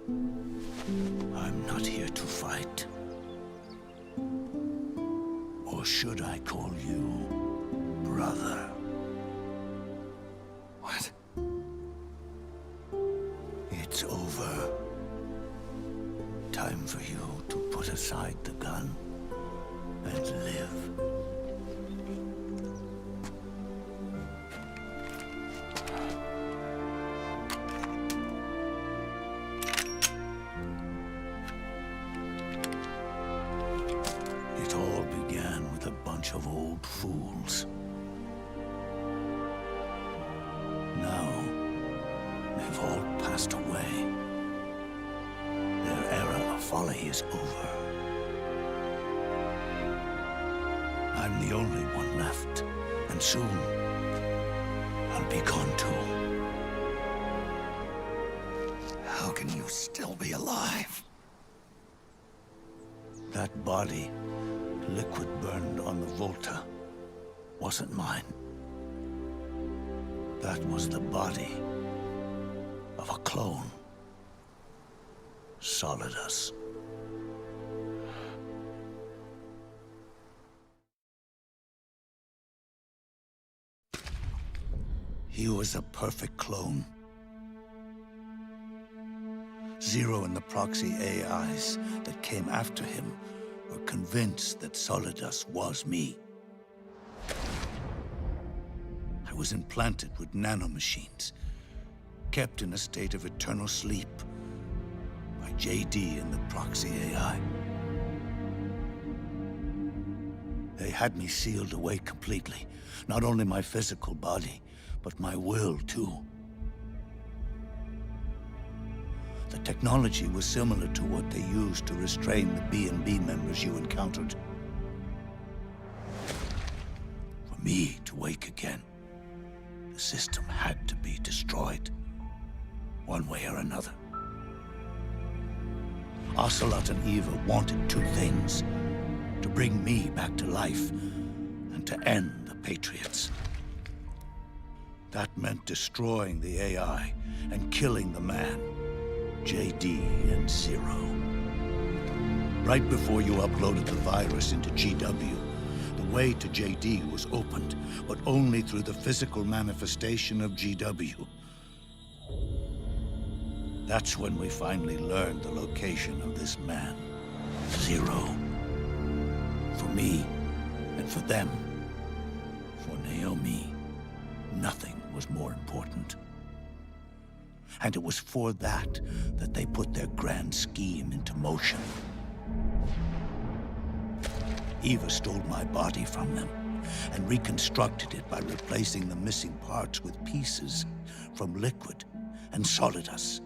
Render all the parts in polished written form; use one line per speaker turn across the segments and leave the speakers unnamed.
I'm not here to fight. Or should I call you brother?
What?
It's over. Time for you to put aside the gun and live. It all began with a bunch of old fools. Now, they've all passed away. Their era of folly is over. I'm the only one left, and soon I'll be gone too.
How can you still be alive?
That body, liquid burned on the Volta, wasn't mine. That was the body of a clone. Solidus. He was a perfect clone. Zero and the proxy AIs that came after him were convinced that Solidus was me. I was implanted with nanomachines, kept in a state of eternal sleep by JD and the proxy AI. They had me sealed away completely, not only my physical body, but my will too. The technology was similar to what they used to restrain the B&B members you encountered. For me to wake again, the system had to be destroyed, one way or another. Ocelot and Eva wanted two things: to bring me back to life, and to end the Patriots. That meant destroying the AI and killing the man, JD and Zero. Right before you uploaded the virus into GW, the way to JD was opened, but only through the physical manifestation of GW. That's when we finally learned the location of this man, Zero. For me, and for them, for Naomi, nothing was more important. And it was for that they put their grand scheme into motion. Eva stole my body from them and reconstructed it by replacing the missing parts with pieces from Liquid and Solidus.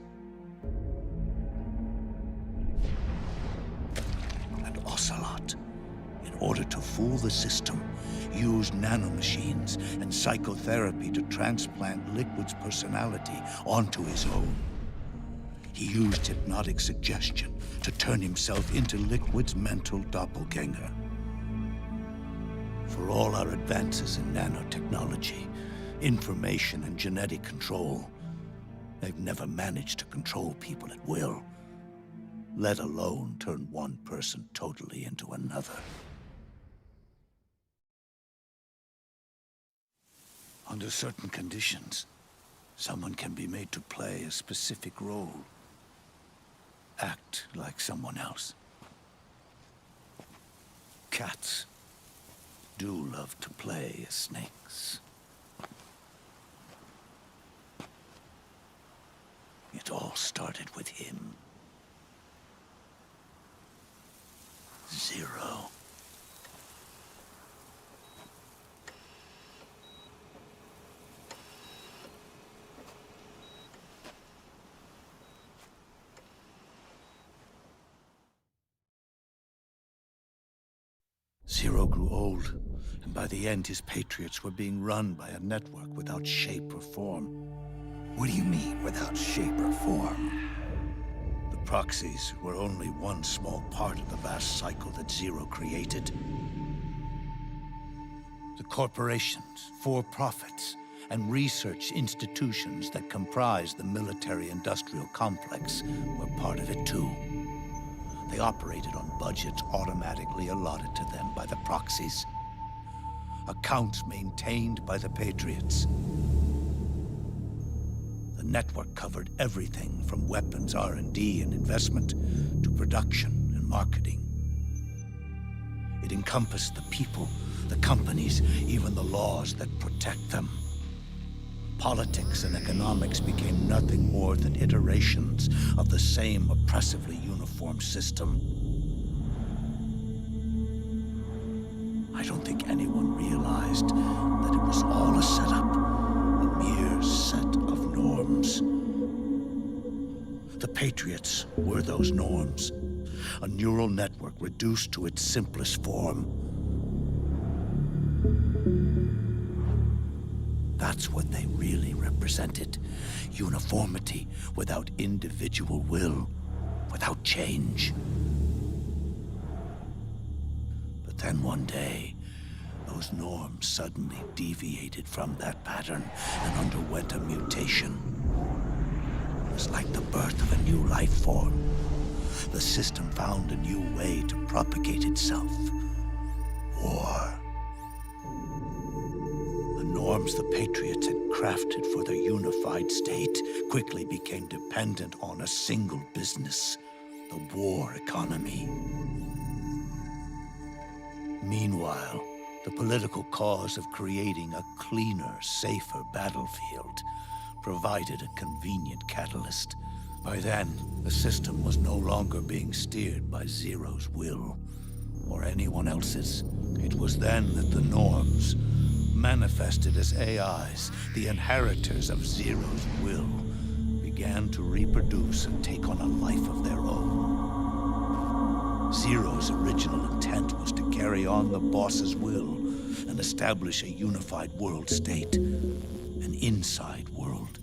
And Ocelot, in order to fool the system, used nanomachines and psychotherapy to transplant Liquid's personality onto his own. He used hypnotic suggestion to turn himself into Liquid's mental doppelganger. For all our advances in nanotechnology, information and genetic control, they've never managed to control people at will, let alone turn one person totally into another. Under certain conditions, someone can be made to play a specific role. Act like someone else. Cats do love to play as snakes. It all started with him. Zero. Zero grew old, and by the end his Patriots were being run by a network without shape or form.
What do you mean, without shape or form?
The proxies were only one small part of the vast cycle that Zero created. The corporations, for-profits, and research institutions that comprise the military-industrial complex were part of it too. They operated on budgets automatically allotted to them by the proxies. Accounts maintained by the Patriots. The network covered everything from weapons R&D and investment to production and marketing. It encompassed the people, the companies, even the laws that protect them. Politics and economics became nothing more than iterations of the same oppressively uniform system. I don't think anyone realized that it was all a setup, a mere set of norms. The Patriots were those norms, a neural network reduced to its simplest form. That's what they really represented. Uniformity without individual will, without change. But then one day, those norms suddenly deviated from that pattern and underwent a mutation. It was like the birth of a new life form. The system found a new way to propagate itself. War. The norms the Patriots had crafted for their unified state quickly became dependent on a single business, the war economy. Meanwhile, the political cause of creating a cleaner, safer battlefield provided a convenient catalyst. By then, the system was no longer being steered by Zero's will, or anyone else's. It was then that the norms, manifested as AIs, the inheritors of Zero's will, began to reproduce and take on a life of their own. Zero's original intent was to carry on the boss's will and establish a unified world state, an inside world.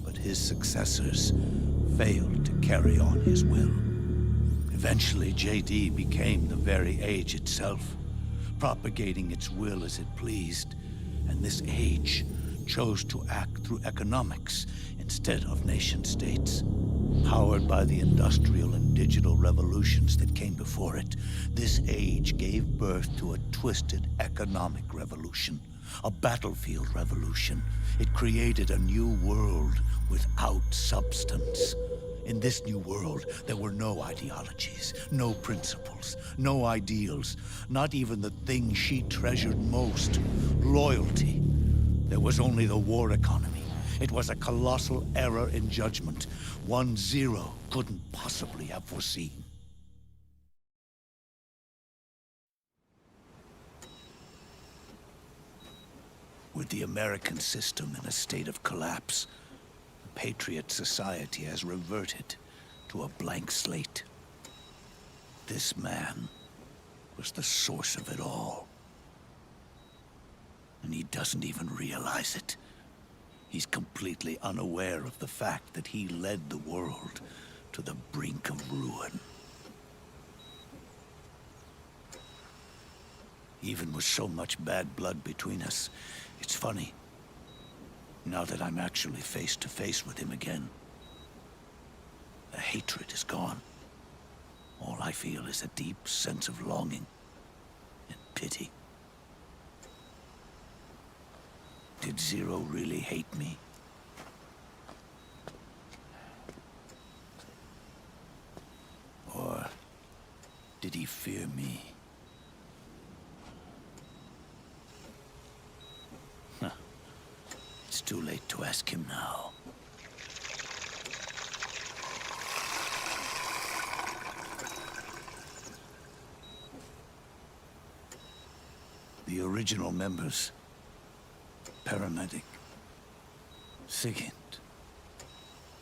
But his successors failed to carry on his will. Eventually, JD became the very age itself, propagating its will as it pleased, and this age chose to act through economics instead of nation-states. Powered by the industrial and digital revolutions that came before it, this age gave birth to a twisted economic revolution, a battlefield revolution. It created a new world without substance. In this new world, there were no ideologies, no principles, no ideals, not even the thing she treasured most, loyalty. There was only the war economy. It was a colossal error in judgment, one Zero couldn't possibly have foreseen. With the American system in a state of collapse, the Patriot Society has reverted to a blank slate. This man was the source of it all. And he doesn't even realize it. He's completely unaware of the fact that he led the world to the brink of ruin. Even with so much bad blood between us, it's funny. Now that I'm actually face to face with him again, the hatred is gone. All I feel is a deep sense of longing and pity. Did Zero really hate me? Or did he fear me? Huh. It's too late to ask him now. The original members, Paramedic, Sigint,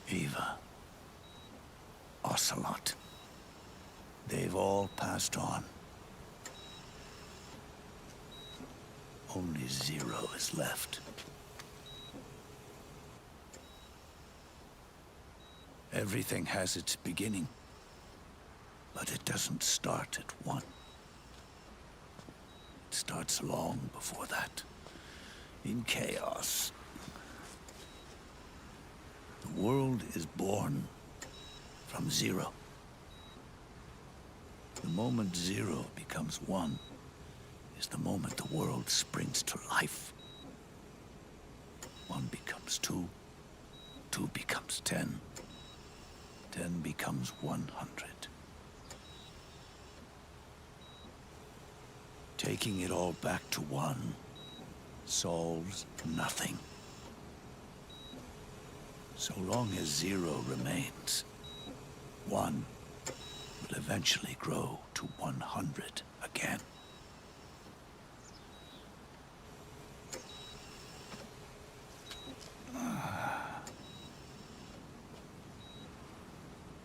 Eva, Ocelot. They've all passed on. Only Zero is left. Everything has its beginning, but it doesn't start at one. It starts long before that. in chaos. The world is born from zero. The moment zero becomes one is the moment the world springs to life. One becomes two, two becomes 10, 10 becomes 100. Taking it all back to one solves nothing. So long as zero remains, one will eventually grow to 100 again.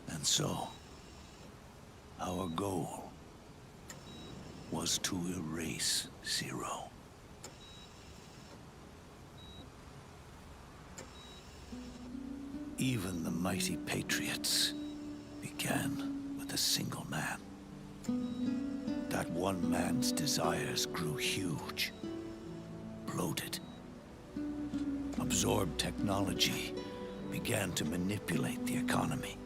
And so, our goal was to erase zero. Even the mighty Patriots began with a single man. That one man's desires grew huge, bloated, absorbed technology, began to manipulate the economy.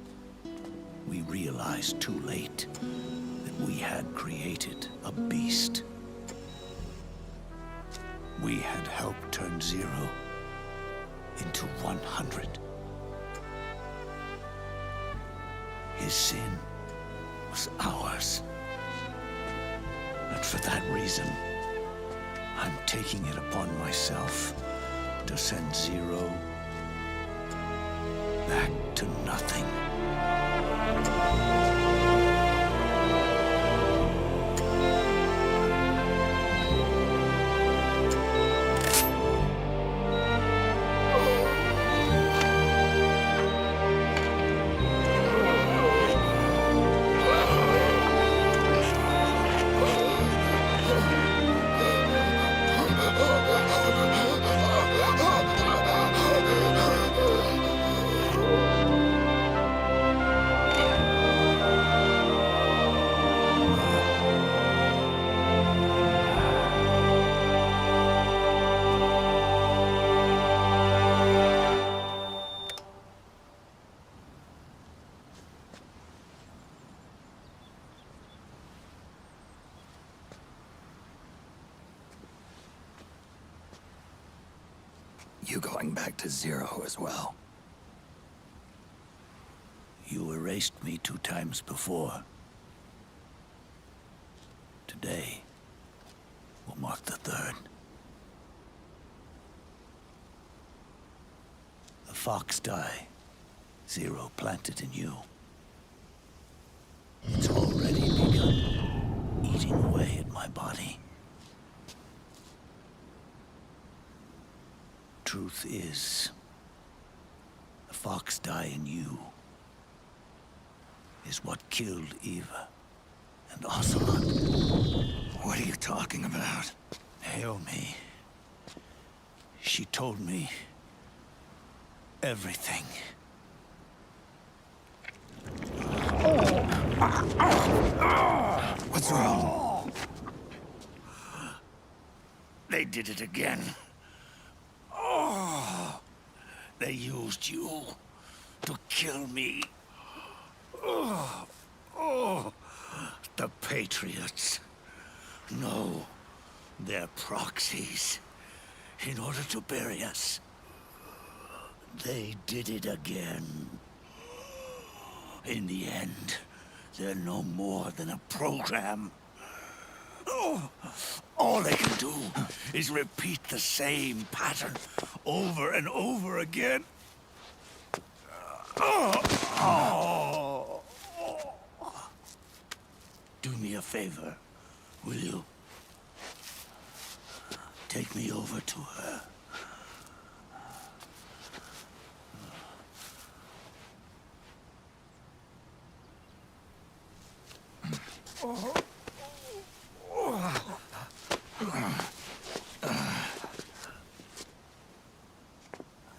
We realized too late that we had created a beast. We had helped turn zero into 100. His sin was ours. And for that reason, I'm taking it upon myself to send zero back to nothing.
You going back to zero as well?
You erased me 2 times before. Today will mark the 3rd. The fox die zero planted in you. It's already begun eating away at my body. Truth is, the fox die in you is what killed Eva and Ocelot.
What are you talking about?
Naomi. She told me everything.
What's wrong?
They did it again. They used you to kill me. The Patriots. No, they're proxies. In order to bury us. They did it again. In the end, they're no more than a program. All they can do is repeat the same pattern over and over again. Do me a favor, will you? Take me over to her.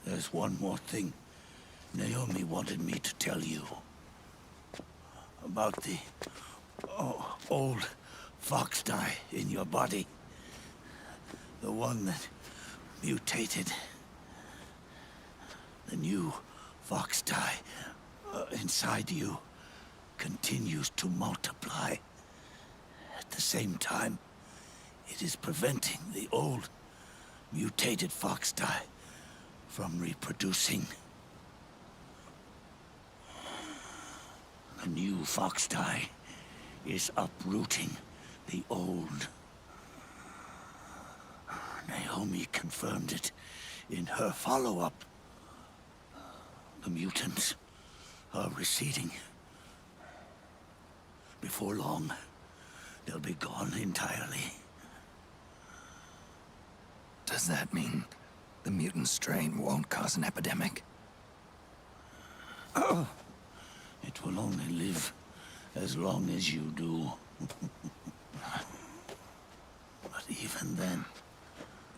There's one more thing Naomi wanted me to tell you. About the old fox die in your body. The one that mutated. The new Foxdie inside you continues to multiply. At the same time, it is preventing the old, mutated Foxdie from reproducing. The new Foxdie is uprooting the old. Naomi confirmed it in her follow-up. The mutants are receding. Before long, they'll be gone entirely.
Does that mean the mutant strain won't cause an epidemic?
It will only live as long as you do. But even then,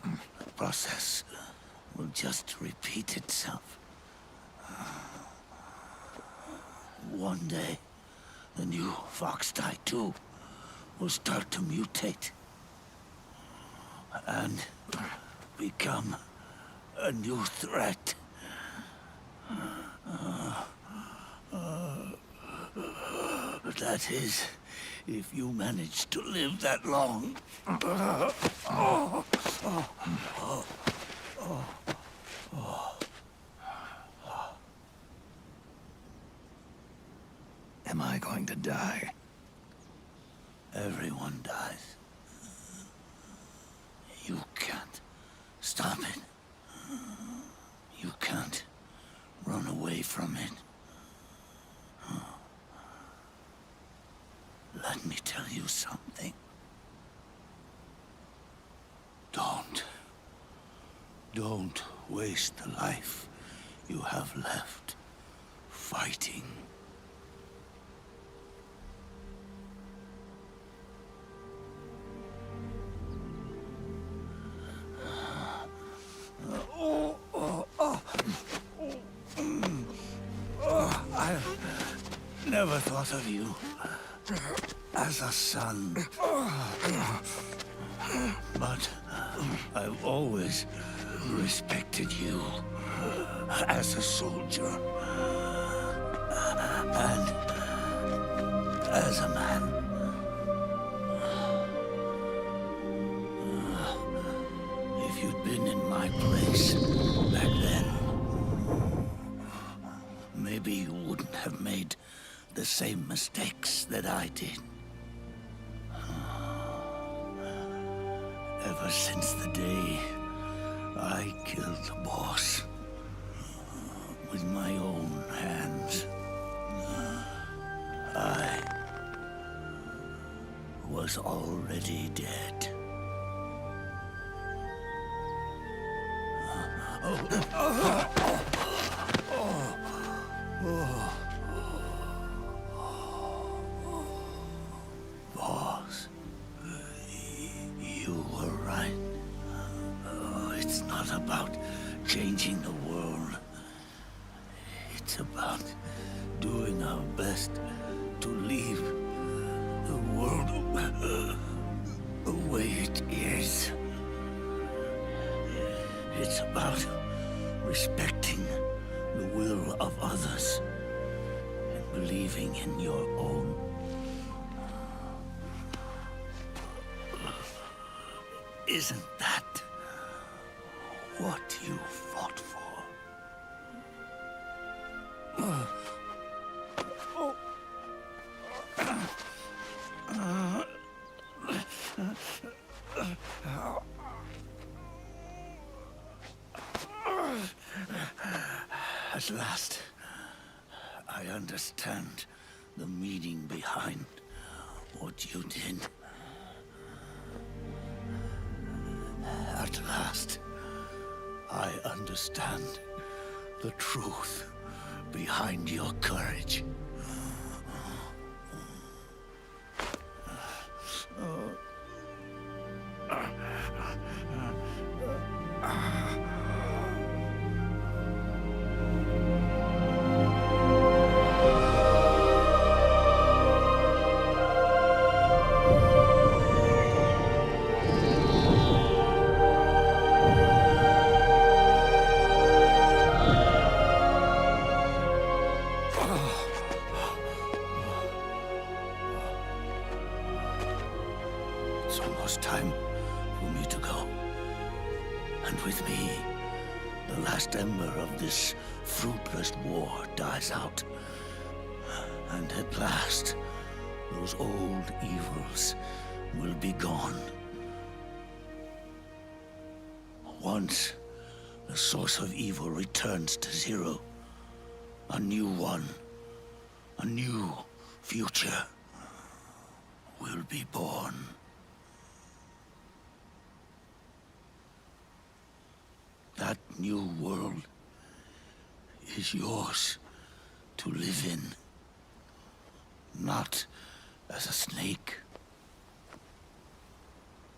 the process will just repeat itself. One day, the new Foxdie too will start to mutate and become a new threat. That is, if you manage to live that long.
Am I going to die?
Everyone dies. You can't stop it. You can't run away from it. Let me tell you something. Don't waste the life you have left fighting. I never thought of you as a son. But I've always respected you as a soldier and as a man. If you'd been in my place back then, maybe you wouldn't have made the same mistakes that I did. Ever since the day I killed the boss with my own hands, I was already dead. Boss, you were right. It's not about changing the world. It's about doing our best to leave the world the way it is. It's about respecting the will of others and believing in your own. Isn't that what you fought for? At last, I understand the meaning behind what you did. At last, I understand the truth behind your courage. It's almost time for me to go. And with me, the last ember of this fruitless war dies out. And at last, those old evils will be gone. Once the source of evil returns to zero, a new one, a new future will be born. That new world is yours to live in. Not as a snake,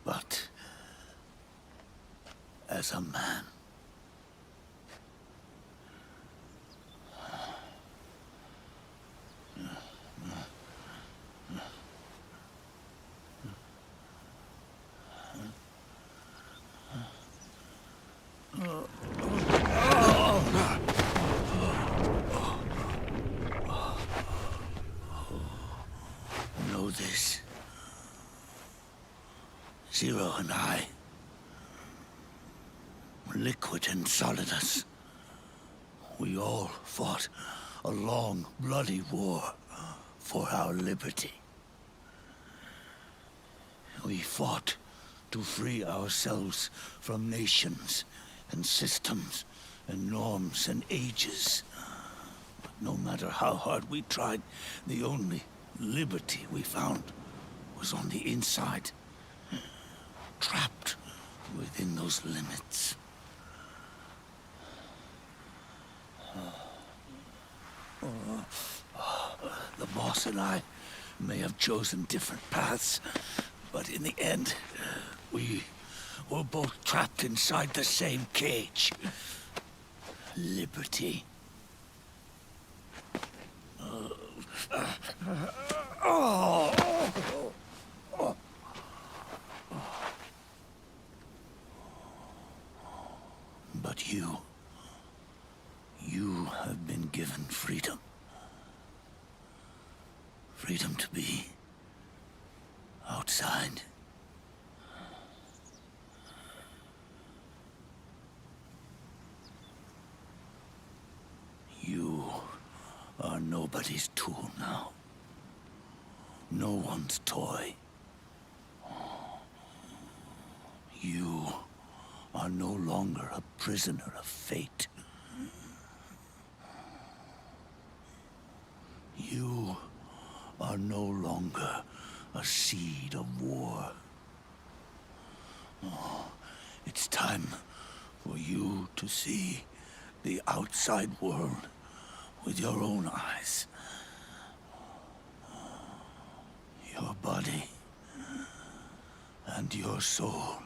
but as a man. Know this. Zero and I, Liquid and Solidus, we all fought a long, bloody war for our liberty. We fought to free ourselves from nations and systems and norms and ages. But no matter how hard we tried, the only liberty we found was on the inside, trapped within those limits. The boss and I may have chosen different paths, but in the end, we were both trapped inside the same cage. Liberty. But you have been given freedom. Freedom to be outside. You are nobody's tool now. No one's toy. You are no longer a prisoner of fate. You are no longer a seed of war. It's time for you to see the outside world with your own eyes. Your body and your soul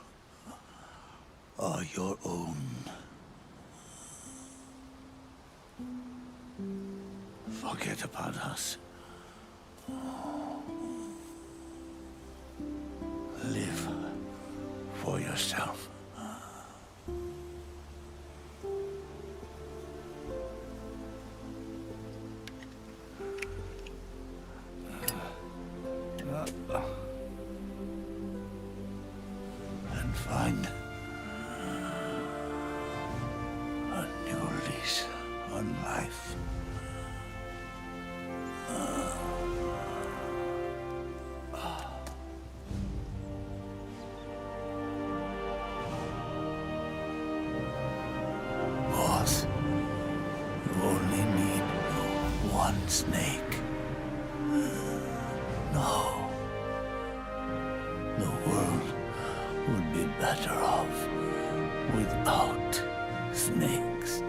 are your own. Forget about us. Live for yourself. And find a new lease on life. Boss, you only need one snake. No. The world would be better off without snakes.